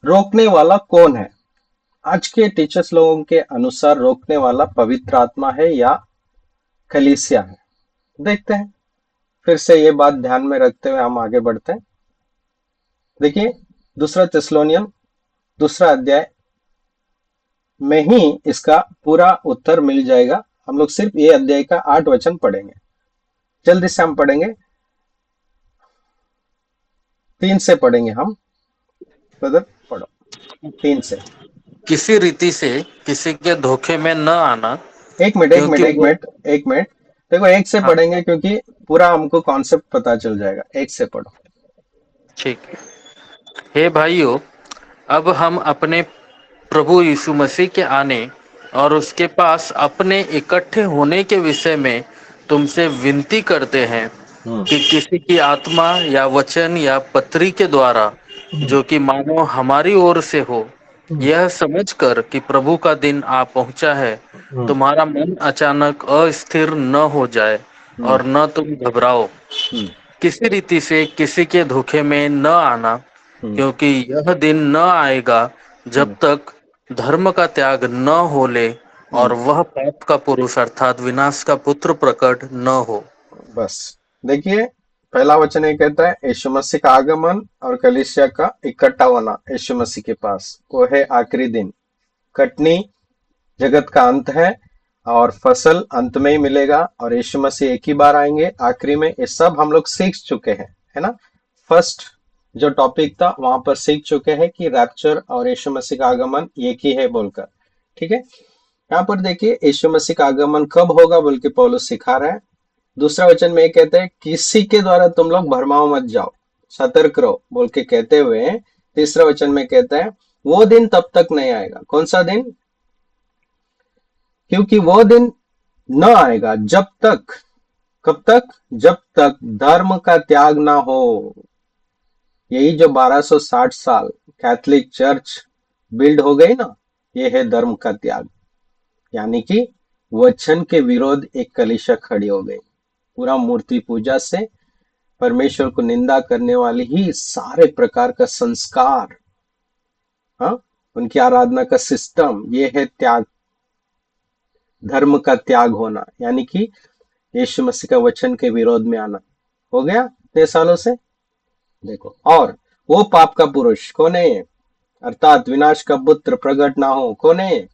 रोकने वाला कौन है? आज के टीचर्स लोगों के अनुसार रोकने वाला पवित्र आत्मा है या कलीसिया है? देखते हैं। फिर से ये बात ध्यान में रखते हुए हम आगे बढ़ते हैं। देखिए, दूसरा थिस्सलुनीयन दूसरा अध्याय में ही इसका पूरा उत्तर मिल जाएगा। हम लोग सिर्फ ये अध्याय का 8 वचन पढ़ेंगे। जल्दी से हम पढ़ेंगे। 3 से पढ़ेंगे हम। ब्रदर पढ़ो 3 से। किसी रीति से किसी के धोखे में न आना, एक मिनट एक मिनट क्योंकि एक वो। मिनट एक मिनट। देखो, एक से हाँ, पढ़ेंगे क्योंकि पूरा हमको कॉन्सेप्ट पता चल जाएगा। एक से पढ़ो। ठीक है। हे भाइयों, अब हम अपने प्रभु यीशु मसीह के आने और उसके पास अपने इकट्ठे होने के विषय में तुमसे विनती करते हैं हम्म कि किसी की आत्मा या वचन या पत्री के द्वारा, हम्म जो कि मानो हमारी ओर से हो, हम्म यह समझकर कि प्रभु का दिन आ पहुंचा है, हम्म तुम्हारा मन अचानक अस्थिर न हो जाए हम्म और न तुम घबराओ। हम्म किसी रीति से किसी के धोखे में न आना, हम्म क्योंकि यह दिन न आएगा जब हम्म तक धर्म का त्याग न हो ले और हम्म। वह पाप का पुरुष अर्थात विनाश का पुत्र प्रकट न हो। बस देखिए, पहला वचन ये कहता है यीशु मसीह का आगमन और कलीसिया का इकट्ठा होना यीशु मसीह के पास, वो है आखिरी दिन। कटनी जगत का अंत है और फसल अंत में ही मिलेगा और यीशु मसीह एक ही बार आएंगे आखिरी में। ये सब हम लोग सीख चुके हैं, है ना। फर्स्ट जो टॉपिक था वहां पर सीख चुके हैं कि रैप्चर और यीशु मसीह का आगमन एक ही है बोलकर। ठीक है। यहाँ पर देखिए, यीशु मसीह का आगमन कब होगा बोल के पौलुस सिखा रहा है। दूसरा वचन में ये कहते हैं किसी के द्वारा तुम लोग भरमाओ मत जाओ, सतर्क रहो बोल के कहते हुए तीसरा वचन में कहता है वो दिन तब तक नहीं आएगा। कौन सा दिन? क्योंकि वो दिन न आएगा जब तक, कब तक? जब तक धर्म का त्याग ना हो। यही जो 1260 साल कैथोलिक चर्च बिल्ड हो गई ना, ये है धर्म का त्याग। यानी कि वचन के विरोध एक कलीसिया खड़ी हो गई। पूरा मूर्ति पूजा से परमेश्वर को निंदा करने वाली ही सारे प्रकार का संस्कार, हाँ, उनकी आराधना का सिस्टम, ये है त्याग। धर्म का त्याग होना यानी कि यीशु मसीह का वचन के विरोध में आना हो गया इतने सालों से। देखो, और वो पाप का पुरुष कौन है ये? अर्थात विनाश का पुत्र प्रकट ना हो, कौन है ये?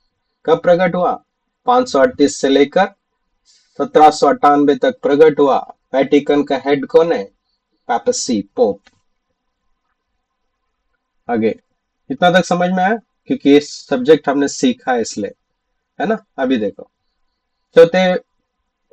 कब प्रकट हुआ? 538 से लेकर 1798 तक प्रकट हुआ। वेटिकन का हेड कौन है? पापसी, पोप। आगे इतना तक समझ में आया? क्योंकि ये सब्जेक्ट हमने सीखा है इसलिए, है ना। अभी देखो, चौथे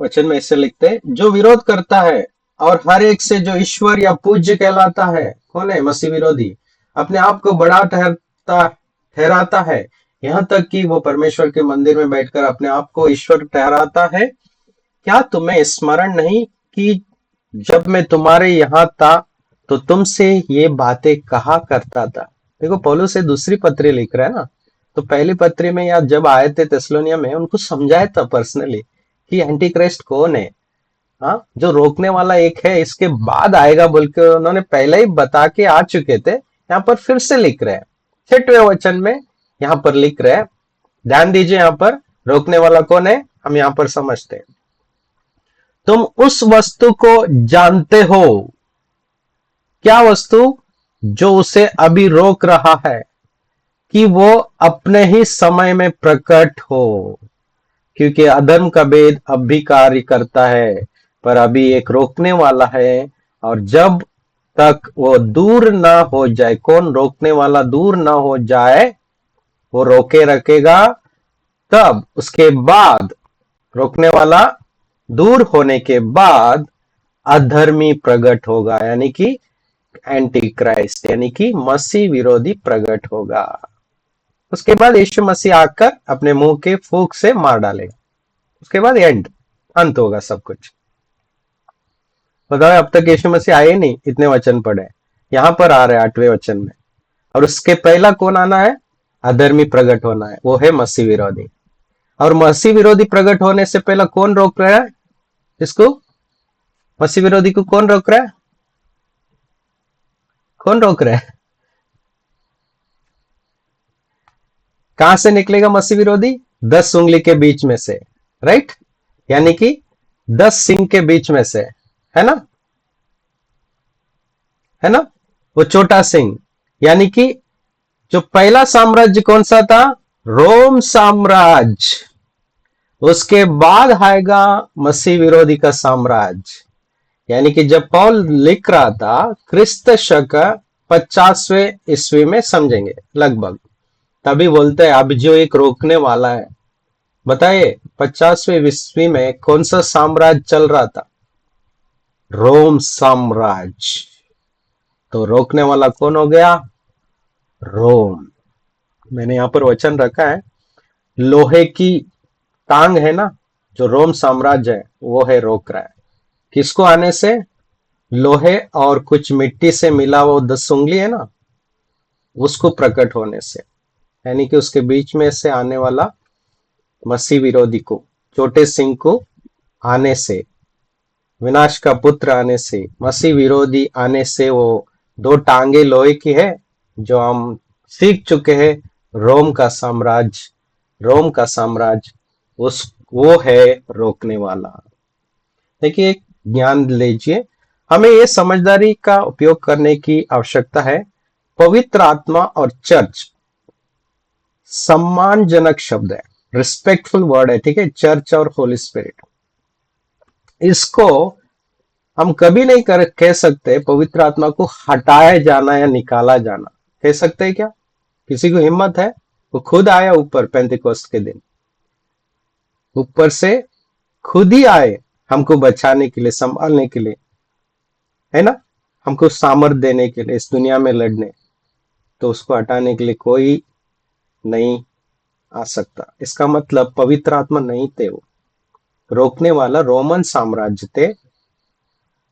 वचन में ऐसे लिखते हैं जो विरोध करता है और हर एक से जो ईश्वर या पूज्य कहलाता है, कौन है? मसीह विरोधी। अपने आप को बड़ा ठहराता है, यहाँ तक कि वो परमेश्वर के मंदिर में बैठकर अपने आप को ईश्वर ठहराता है। क्या तुम्हें स्मरण नहीं कि जब मैं तुम्हारे यहाँ था तो तुमसे ये बातें कहा करता था? देखो, पौलुस से दूसरी पत्री लिख रहा है ना। तो पहली पत्री में या जब आए थे थिस्सलुनीया में, उनको समझाया था पर्सनली कि एंटी क्राइस्ट कौन है। हाँ, जो रोकने वाला एक है, इसके बाद आएगा बोल के उन्होंने पहले ही बता के आ चुके थे। यहाँ पर फिर से लिख रहे हैं 6वें वचन में, यहाँ पर लिख रहे हैं। ध्यान दीजिए, यहाँ पर रोकने वाला कौन है हम यहाँ पर समझते हैं। तुम उस वस्तु को जानते हो। क्या वस्तु? जो उसे अभी रोक रहा है कि वो अपने ही समय में प्रकट हो। क्योंकि अधर्म का भेद अब भी कार्य करता है, पर अभी एक रोकने वाला है। और जब तक वो दूर ना हो जाए, कौन रोकने वाला दूर ना हो जाए, वो रोके रखेगा। तब उसके बाद, रोकने वाला दूर होने के बाद अधर्मी प्रकट होगा, यानी कि एंटी क्राइस्ट, यानी कि मसीह विरोधी प्रकट होगा। उसके बाद यीशु मसीह आकर अपने मुंह के फूंक से मार डालेगा। उसके बाद एंड, अंत होगा सब कुछ। बताओ, अब तक यीशु मसीह आए नहीं, इतने वचन पढ़े, यहां पर आ रहे 8वें वचन में। और उसके पहला कौन आना है? अधर्मी प्रकट होना है, वो है मसीह विरोधी। और मसीह विरोधी प्रकट होने से पहला कौन रोक रहा है इसको? मसीह विरोधी को कौन रोक रहा है? कौन रोक रहा है? कहां से निकलेगा मसीह विरोधी? 10 उंगली के बीच में से, राइट, यानी कि 10 सिंग के बीच में से, है ना, है ना, वो छोटा सिंह, यानी कि जो पहला साम्राज्य कौन सा था? रोम साम्राज्य। उसके बाद आएगा मसीह विरोधी का साम्राज्य, यानी कि जब पौल लिख रहा था क्रिस्त शक 50वें ईस्वी में समझेंगे लगभग, तभी बोलते हैं अब जो एक रोकने वाला है। बताइए 50वें ईस्वी में कौन सा साम्राज्य चल रहा था? रोम साम्राज्य। तो रोकने वाला कौन हो गया? रोम। मैंने यहां पर वचन रखा है, लोहे की टांग है ना, जो रोम साम्राज्य है वो है रोक रहा है। किसको आने से? लोहे और कुछ मिट्टी से मिला वो 10 उंगली है ना, उसको प्रकट होने से, यानी कि उसके बीच में से आने वाला मसीह विरोधी को, छोटे सिंह को आने से, विनाश का पुत्र आने से, मसीह विरोधी आने से, वो दो टांगे लोहे की है जो हम सीख चुके हैं, रोम का साम्राज्य, रोम का साम्राज्य, उस वो है रोकने वाला। देखिए ज्ञान लीजिए, हमें ये समझदारी का उपयोग करने की आवश्यकता है। पवित्र आत्मा और चर्च सम्मानजनक शब्द है, रिस्पेक्टफुल वर्ड है, ठीक है, चर्च और होली स्पिरिट। इसको हम कभी नहीं कह सकते पवित्र आत्मा को हटाया जाना या निकाला जाना। कह सकते हैं क्या? किसी को हिम्मत है? वो खुद आया ऊपर पेंतिकोस्त के दिन, ऊपर से खुद ही आए हमको बचाने के लिए, संभालने के लिए, है ना, हमको सामर्थ देने के लिए, इस दुनिया में लड़ने। तो उसको हटाने के लिए कोई नहीं आ सकता। इसका मतलब पवित्र आत्मा नहीं थे वो, रोकने वाला रोमन साम्राज्य थे।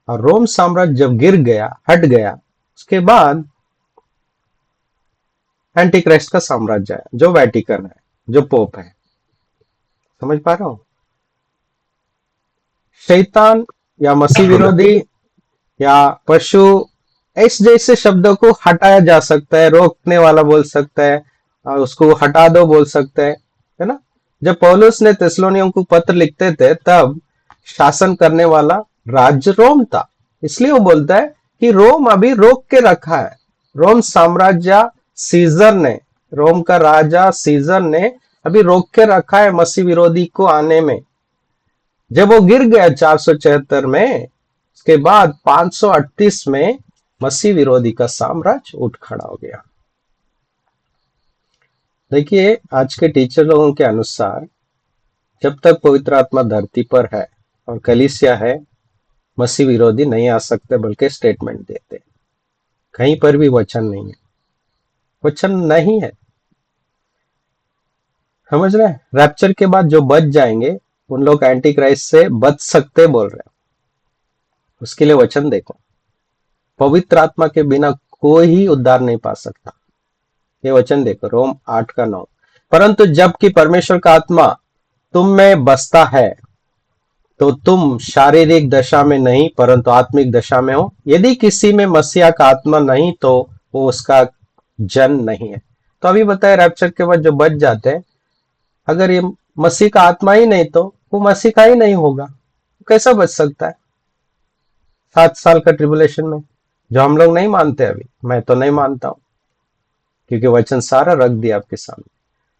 और रोम साम्राज्य जब गिर गया, हट गया, उसके बाद एंटी क्राइस्ट का साम्राज्य है, जो वेटिकन है, जो पोप है। समझ पा रहा हूं? शैतान या मसीह विरोधी या पशु, इस जैसे शब्दों को हटाया जा सकता है, रोकने वाला बोल सकता है, और उसको हटा दो बोल सकते हैं, है ना। जब पौलुस ने थिस्सलुनीयों को पत्र लिखते थे तब शासन करने वाला राज्य रोम था, इसलिए वो बोलता है कि रोम अभी रोक के रखा है। रोम साम्राज्य सीजर ने, रोम का राजा सीजर ने अभी रोक के रखा है मसीह विरोधी को आने में। जब वो गिर गया 476 में, उसके बाद 538 में मसीह विरोधी का साम्राज्य उठ खड़ा हो गया। देखिए आज के टीचर लोगों के अनुसार जब तक पवित्र आत्मा धरती पर है और कलीसिया है, मसीह विरोधी नहीं आ सकते, बल्कि स्टेटमेंट देते। कहीं पर भी वचन नहीं है, वचन नहीं है। समझ रहे हैं? रैप्चर के बाद जो बच जाएंगे उन लोग एंटी क्राइस्ट से बच सकते बोल रहे हैं। उसके लिए वचन देखो, पवित्र आत्मा के बिना कोई ही उद्धार नहीं पा सकता। ये वचन देखो, रोम 8:9। परंतु जबकि परमेश्वर का आत्मा तुम में बसता है तो तुम शारीरिक दशा में नहीं परंतु आत्मिक दशा में हो। यदि किसी में मसीहा का आत्मा नहीं तो वो उसका जन नहीं है। तो अभी बताए रैप्चर के बाद जो बच जाते हैं, अगर ये मसीह का आत्मा ही नहीं तो वो मसीह का ही नहीं होगा, कैसा बच सकता है 7 साल का ट्रिबुलेशन में, जो हम लोग नहीं मानते। अभी मैं तो नहीं मानता हूं, क्योंकि वचन सारा रख दिया आपके सामने।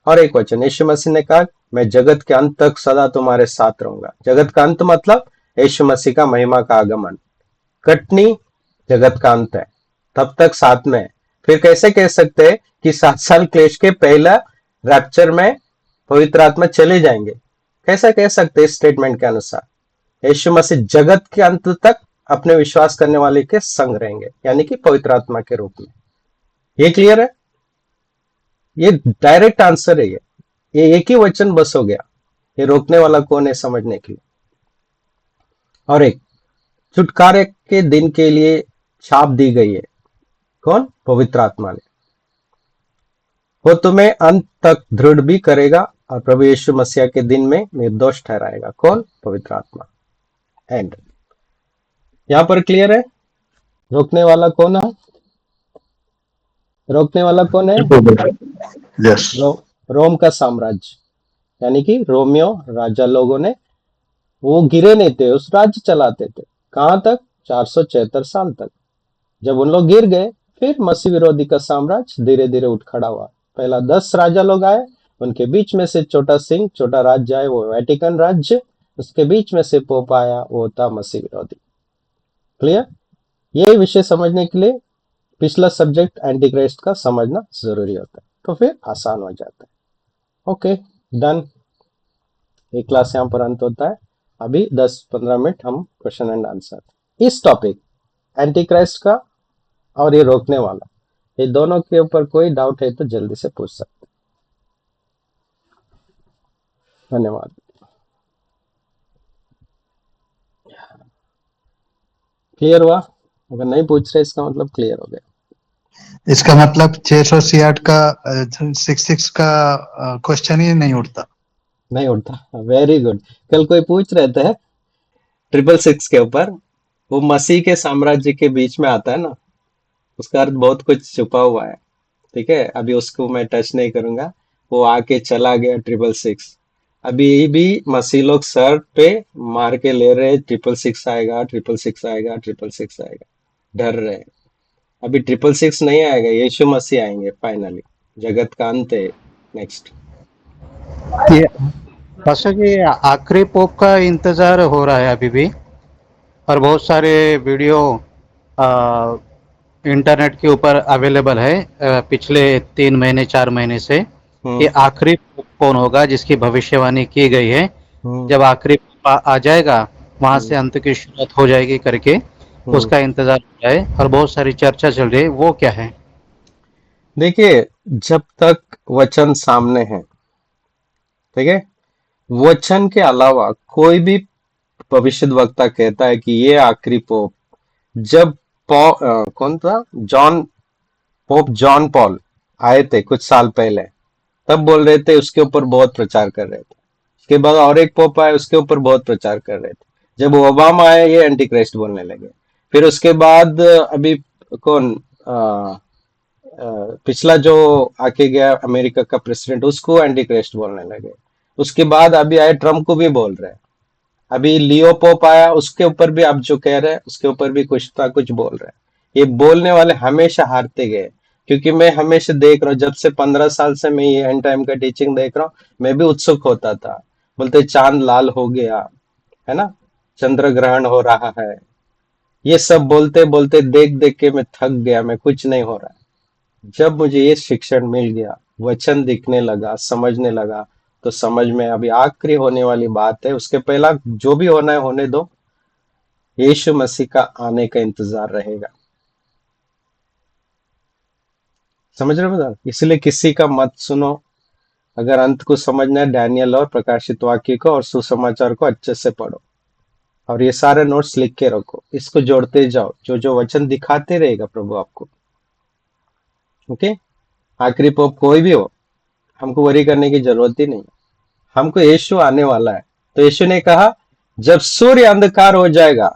और एक वचन यीशु मसीह ने कहा, मैं जगत के अंत तक सदा तुम्हारे साथ रहूंगा। जगत का अंत मतलब यीशु मसीह का महिमा का आगमन। कटनी जगत का अंत है, तब तक साथ में है। फिर कैसे कह सकते हैं कि 7 साल क्लेश के पहला रैप्चर में पवित्र आत्मा चले जाएंगे? कैसा कह सकते हैं? स्टेटमेंट के अनुसार यीशु मसीह जगत के अंत तक अपने विश्वास करने वाले के संग रहेंगे, यानी कि पवित्र आत्मा के रूप में। ये क्लियर है? ये डायरेक्ट आंसर है। ये एक ही वचन बस हो गया। ये रोकने वाला कौन है समझने के लिए। और एक छुटकारे के दिन के लिए छाप दी गई है, कौन? पवित्र आत्मा ने। वो तुम्हें अंत तक दृढ़ भी करेगा और प्रभु यीशु मसीह के दिन में निर्दोष ठहराएगा। कौन? पवित्र आत्मा। एंड यहां पर क्लियर है रोकने वाला कौन है? रोकने वाला कौन है? यस। रोम का साम्राज्य, यानी कि रोमियो राजा लोगों ने, वो गिरे नहीं थे, उस राज्य चलाते थे। कहां तक? 476 साल तक। जब उन लोग गिर गए, फिर मसीह विरोधी का साम्राज्य धीरे धीरे उठ खड़ा हुआ। पहला 10 राजा लोग आए, उनके बीच में से छोटा सिंह, छोटा राज्य आए, वो वेटिकन राज्य। उसके बीच में से पोप आया, वो था मसीह विरोधी। क्लियर? यही विषय समझने के लिए पिछला सब्जेक्ट एंटी क्राइस्ट का समझना जरूरी होता है, तो फिर आसान हो जाता है। Okay, done. ये क्लास यहाँ पर अंत होता है। अभी 10-15 मिनट हम क्वेश्चन एंड आंसर इस टॉपिक एंटी क्राइस्ट का और ये रोकने वाला, ये दोनों के ऊपर कोई डाउट है तो जल्दी से पूछ सकते हैं। धन्यवाद। क्लियर हुआ? अगर नहीं पूछ रहे इसका मतलब क्लियर हो गया। इसका मतलब 666 का 66 का क्वेश्चन ही नहीं उठता। नहीं उठता। Very good. कल कोई पूछ रहे थे 666 के ऊपर, वो मसीह के साम्राज्य के बीच में आता है ना, उसका अर्थ बहुत कुछ छुपा हुआ है। ठीक है, अभी उसको मैं टच नहीं करूंगा। वो आके चला गया 666। अभी भी मसीह लोग सर पे मार के ले रहे, 666 आएगा, 666 आएगा, 666 आएगा, डर रहे हैं। अभी 666 नहीं आएगा, यीशु मसीह आएंगे फाइनली। जगत का अंत है नेक्स्ट। ये पास्टर जी, आखिरी पोप का इंतजार हो रहा है अभी भी, और बहुत सारे वीडियो आ, इंटरनेट के ऊपर अवेलेबल है पिछले 3 महीने 4 महीने से। ये हम्म। आखिरी पोप कौन होगा जिसकी भविष्यवाणी की गई है, हम्म। जब आखिरी पोप आ जाएगा वहां हम्म। से अंत की शुरुआत हो जाएगी करके, हम्म। उसका इंतजार हो रहा है और बहुत सारी चर्चा चल रही है। वो क्या है? देखिए, जब तक वचन सामने है, ठीक है, वचन के अलावा कोई भी भविष्य वक्ता कहता है कि ये आखिरी पोप, जब कौन था, जॉन, पोप जॉन पॉल आए थे कुछ साल पहले, तब बोल रहे थे, उसके ऊपर बहुत प्रचार कर रहे थे। उसके बाद और एक पोप आए, उसके ऊपर बहुत प्रचार कर रहे थे। जब ओबामा आए, ये एंटी क्राइस्ट बोलने लगे। फिर उसके बाद अभी कौन, पिछला जो आके गया अमेरिका का प्रेसिडेंट, उसको एंटी क्राइस्ट बोलने लगे। उसके बाद अभी आए ट्रम्प को भी बोल रहे हैं। अभी लियो पोप आया, उसके ऊपर भी आप जो कह रहे हैं उसके ऊपर भी कुछ ना कुछ बोल रहे हैं। ये बोलने वाले हमेशा हारते गए, क्योंकि मैं हमेशा देख रहा हूँ, जब से 15 साल से मैं ये एंड टाइम का टीचिंग देख रहा हूँ, मैं भी उत्सुक होता था। बोलते चांद लाल हो गया, है ना, चंद्र ग्रहण हो रहा है, ये सब बोलते बोलते देख देख के मैं थक गया, मैं कुछ नहीं हो रहा। जब मुझे ये शिक्षण मिल गया, वचन दिखने लगा, समझने लगा, तो समझ में अभी आखिरी होने वाली बात है, उसके पहला जो भी होना है होने दो। यीशु मसीह का आने का इंतजार रहेगा। समझ रहे हो बता? इसलिए किसी का मत सुनो। अगर अंत को समझना है, डैनियल और प्रकाशित वाक्य को और सुसमाचार को अच्छे से पढ़ो, और ये सारे नोट्स लिख के रखो, इसको जोड़ते जाओ, जो जो वचन दिखाते रहेगा प्रभु आपको। ओके, आखिरी पोप कोई भी हो, हमको वरी करने की जरूरत ही नहीं। हमको यीशु आने वाला है। तो यीशु ने कहा, जब सूर्य अंधकार हो जाएगा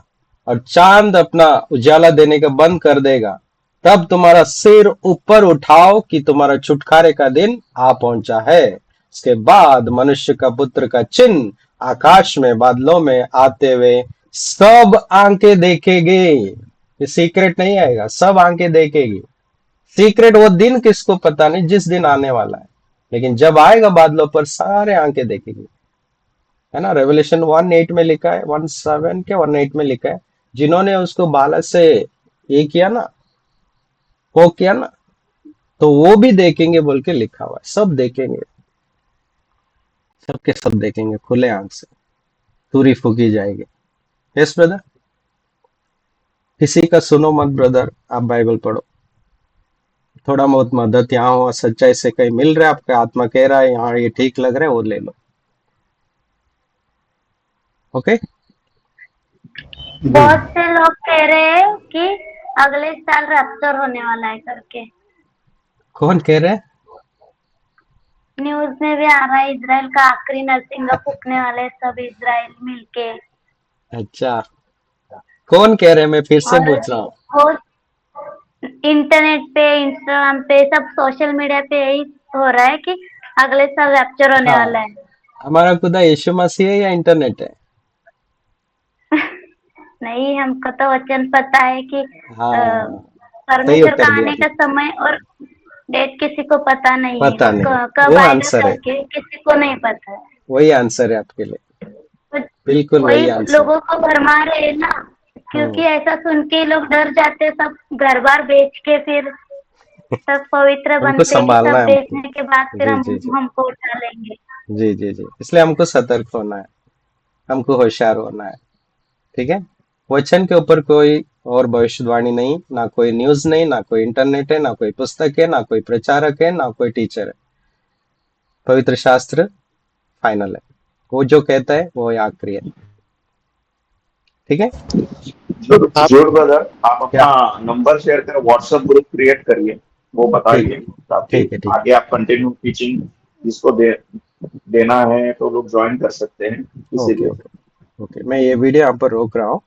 और चांद अपना उजाला देने का बंद कर देगा, तब तुम्हारा सिर ऊपर उठाओ कि तुम्हारा छुटकारे का दिन आ पहुंचा है। उसके बाद मनुष्य का पुत्र का चिन्ह आकाश में बादलों में आते हुए सब आंखें देखेंगे। ये सीक्रेट नहीं आएगा, सब आंखें देखेगी। सीक्रेट वो दिन किसको पता नहीं, जिस दिन आने वाला है, लेकिन जब आएगा बादलों पर सारे आंखें देखेगी। है ना, रेवल्यूशन 1:8 में लिखा है, 1:7 के 1:8 में लिखा है, जिन्होंने उसको बाला से ये किया ना, वो किया ना, तो वो भी देखेंगे बोल के लिखा हुआ है। सब देखेंगे, सबके सब देखेंगे खुले आंख से, तुरी फूकी जाएगी। यस ब्रदर, किसी का सुनो मत ब्रदर, आप बाइबल पढ़ो। थोड़ा बहुत मदद यहाँ हो, सच्चाई से कहीं मिल रहा है, आपका आत्मा कह रहा है यहाँ ये ठीक लग रहा है, वो ले लो। ओके। जी। बहुत से लोग कह रहे हैं कि अगले साल रैप्चर होने वाला है करके। कौन कह रहे हैं? न्यूज में भी आ रहा है, इजराइल का आखिरी नरसिंगा फूकने वाले सब इजराइल मिलके। अच्छा, कौन कह रहे हैं, मैं फिर से और पूछ रहा हूँ। वो इंटरनेट पे, इंस्टाग्राम पे, सब सोशल मीडिया पे यही हो रहा है कि अगले साल रैप्चर होने वाला हाँ, है। हमारा खुदा यीशु मसीह है या इंटरनेट है? नहीं, हमको तो वचन पता है कि हाँ, सही परमेश्वर उत्तर का दिया आने का आपने। समय और डेट किसी को पता नहीं है, पता वो नहीं, कब वो आएगा आंसर है, करके किसी को नहीं पता है। वही आंसर है आपके लिए, तो बिल्कुल वही वही आंसर। लोगों को भरमा रहे हैं ना, क्योंकि हम्म। ऐसा सुन के लोग डर जाते, सब घर बार बेच के फिर सब पवित्र हमको बनते कि संभालना सब है हमको। बेचने के बाद फिर जी हम जी जी हमको उठा लेंगे। जी जी जी, इसलिए हमको सतर्क होना है, हमको होशियार होना है। ठीक है, वचन के ऊपर कोई और भविष्यवाणी नहीं, ना कोई न्यूज नहीं, ना कोई इंटरनेट है, ना कोई पुस्तक है, ना कोई प्रचारक है, ना कोई टीचर है। पवित्र शास्त्र फाइनल है, वो जो कहता है वो ही आखिरी है। ठीक है। आप जोर ब्रदर, आप क्या? अपना नंबर शेयर करें, व्हाट्सएप ग्रुप क्रिएट करिए, वो ठीक है, बताइए ताकि ठीक है, ठीक आगे आप कंटिन्यू टीचिंग जिसको देना है तो लोग ज्वाइन कर सकते हैं है। इसीलिए। ओके ओके ओके, मैं ये वीडियो यहाँ पर रोक रहा हूँ।